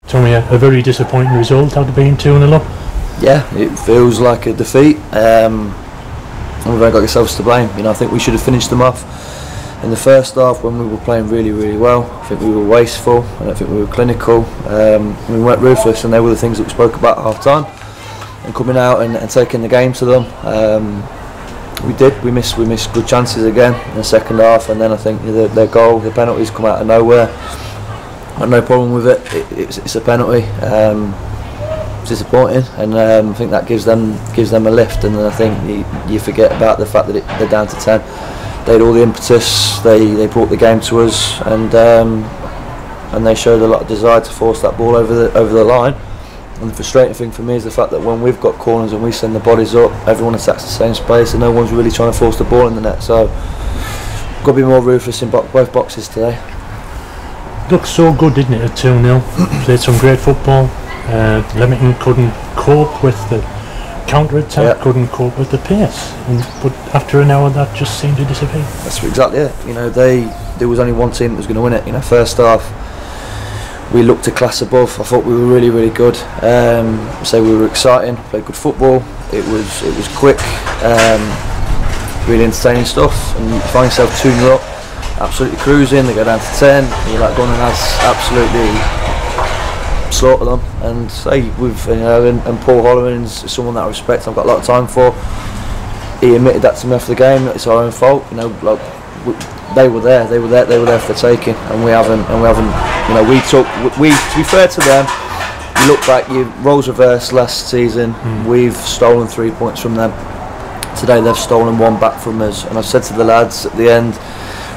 Tommy, a very disappointing result after being 2-0 up. Yeah, it feels like a defeat. We've only got ourselves to blame. I think we should have finished them off in the first half when we were playing really, really well. I think we were wasteful. I don't think we were clinical. We weren't ruthless, and they were the things that we spoke about at half time. And coming out and taking the game to them, we did. We missed good chances again in the second half, and then I think their goal, the penalties, come out of nowhere. I had no problem with it. It's a penalty. It's disappointing, and I think that gives them a lift. And then I think you forget about the fact that they're down to 10. They had all the impetus. They brought the game to us, and they showed a lot of desire to force that ball over the line. And the frustrating thing for me is the fact that when we've got corners and we send the bodies up, everyone attacks the same space, and no one's really trying to force the ball in the net. So, got to be more ruthless in both boxes today. Looked so good, didn't it, at 2-0? Played some great football. Leamington couldn't cope with the counter-attack, couldn't cope with the pace, but after an hour that just seemed to disappear. That's exactly it. There was only one team that was going to win it. First half we looked a class above. I thought we were really, really good. So we were exciting, played good football. It was quick, really entertaining stuff, and you find yourself 2-0 up, absolutely cruising. They go down to 10. You're like, going and absolutely slaughter them. And and Paul Holloman's someone that I respect. I've got a lot of time for. He admitted that to me after the game. That it's our own fault. They were there for the taking, and we haven't. We to be fair to them, you look back, roles reversed last season. We've stolen 3 points from them. Today they've stolen one back from us, and I've said to the lads at the end,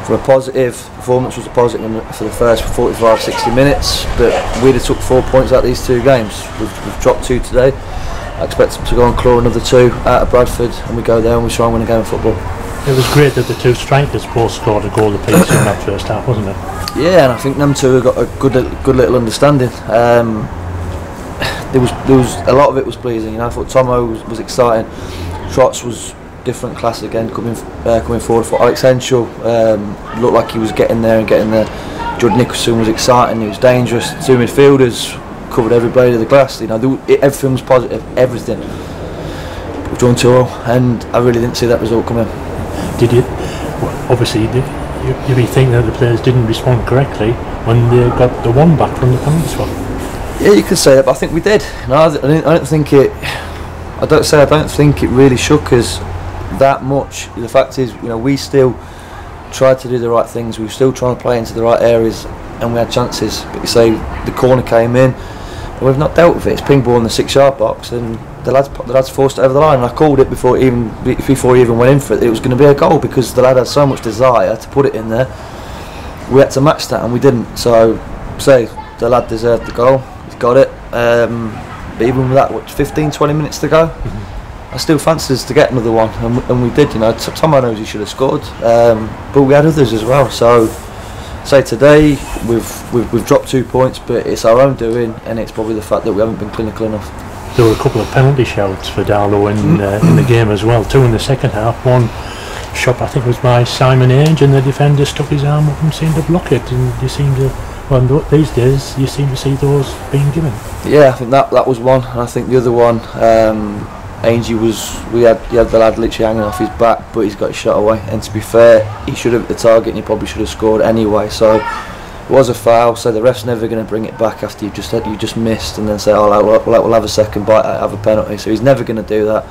from a positive performance was a positive for the first 45-60 minutes, but we'd have took 4 points out of these two games. We've dropped 2 today. I expect them to go and claw another 2 out of Bradford, and we go there and we try and win a game of football. It was great that the two strikers both scored a goal apiece in that first half, wasn't it? Yeah, and I think them two have got a good little understanding. There was a lot of it was pleasing. I thought Tomo was exciting. Trots was different class again, coming forward. For Alex Henschel, looked like he was getting there. Judd Nicholson was exciting. He was dangerous. The two midfielders covered every blade of the glass. Everything was positive. Everything. We've drawn 2-0, and I really didn't see that result coming. Did you? Well, obviously, you'd be thinking that the players didn't respond correctly when they got the one back from the penalty spot. Yeah, you could say that, but I think we did. I don't think it. I don't think it really shook us that much. The fact is, we still tried to do the right things. We were still trying to play into the right areas, and we had chances. But you say the corner came in, and we've not dealt with it. It's ping ball in the 6-yard box, and the lads forced it over the line. And I called it before he even went in for it. It was going to be a goal because the lad had so much desire to put it in there. We had to match that, and we didn't. So, the lad deserved the goal. He's got it. But even with that, 15-20 minutes to go, I still fancied us to get another one, and we did. Tomo knows he should have scored, but we had others as well. So, today we've dropped 2 points, but it's our own doing, and it's probably the fact that we haven't been clinical enough. There were a couple of penalty shouts for Darlow in the game as well. 2 in the second half. One shot, I think, was by Simon Age, and the defender stuck his arm up and seemed to block it. And you seem to, these days, you seem to see those being given. Yeah, I think that was one, and I think the other one, Angie we had the lad literally hanging off his back, but he's got his shot away. And to be fair, he should have hit the target, and he probably should have scored anyway. So it was a foul. So the ref's never going to bring it back after you just missed, and then say, we'll have a second bite, have a penalty. So he's never going to do that.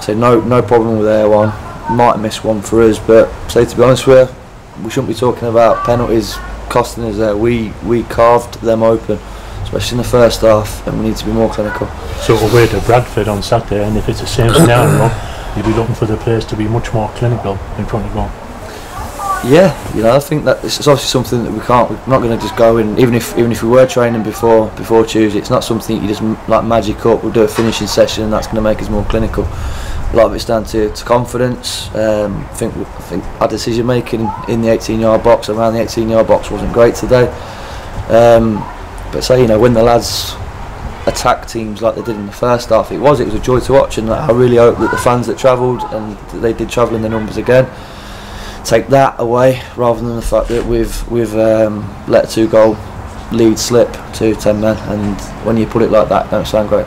So no problem with their one. Might have missed one for us, but to be honest with you, we shouldn't be talking about penalties costing us there. We carved them open, especially in the first half, and we need to be more clinical. So away to Bradford on Saturday, and if it's the same scenario, you'll be looking for the players to be much more clinical in front of goal. Yeah, I think that it's obviously something that we're not going to just go in. Even if we were training before Tuesday, it's not something you just like magic up. We'll do a finishing session, and that's going to make us more clinical. A lot of it's down to confidence. I think our decision making in the 18-yard box, around the 18-yard box, wasn't great today. But when the lads attack teams like they did in the first half, it was a joy to watch, and I really hope that the fans that travelled, and they did travel in the numbers again, take that away rather than the fact that we've let a 2-goal lead slip to 10 men, and when you put it like that, it don't sound great.